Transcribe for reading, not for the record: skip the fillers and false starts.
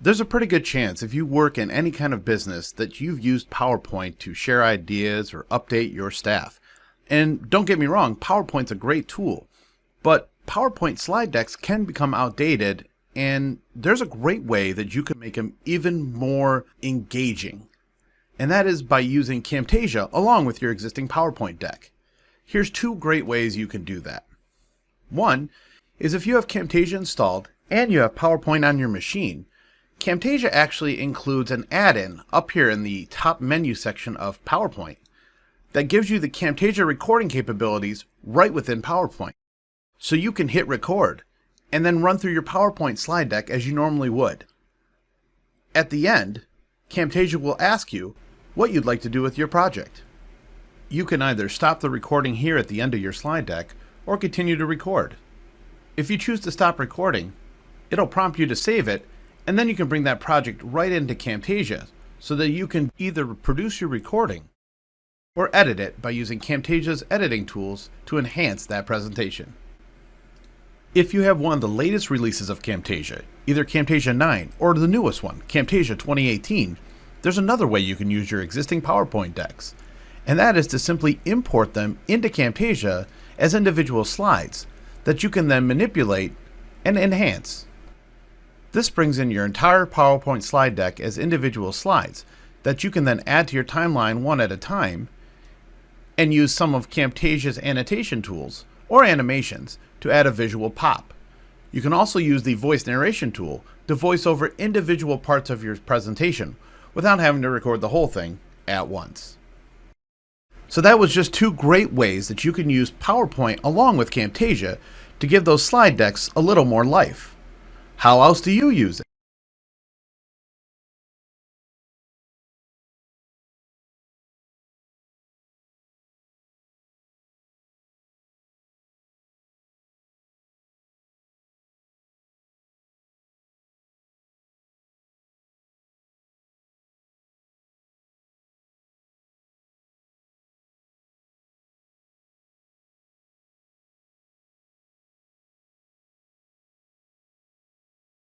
There's a pretty good chance if you work in any kind of business that you've used PowerPoint to share ideas or update your staff. And don't get me wrong, PowerPoint's a great tool, but PowerPoint slide decks can become outdated, and there's a great way that you can make them even more engaging. And that is by using Camtasia along with your existing PowerPoint deck. Here's two great ways you can do that. One is if you have Camtasia installed and you have PowerPoint on your machine, Camtasia actually includes an add-in up here in the top menu section of PowerPoint that gives you the Camtasia recording capabilities right within PowerPoint. So you can hit record and then run through your PowerPoint slide deck as you normally would. At the end, Camtasia will ask you what you'd like to do with your project. You can either stop the recording here at the end of your slide deck or continue to record. If you choose to stop recording, it'll prompt you to save it, and then you can bring that project right into Camtasia so that you can either produce your recording or edit it by using Camtasia's editing tools to enhance that presentation. If you have one of the latest releases of Camtasia, either Camtasia 9 or the newest one, Camtasia 2018, there's another way you can use your existing PowerPoint decks, and that is to simply import them into Camtasia as individual slides that you can then manipulate and enhance. This brings in your entire PowerPoint slide deck as individual slides that you can then add to your timeline one at a time and use some of Camtasia's annotation tools or animations to add a visual pop. You can also use the voice narration tool to voice over individual parts of your presentation without having to record the whole thing at once. So that was just two great ways that you can use PowerPoint along with Camtasia to give those slide decks a little more life. How else do you use it?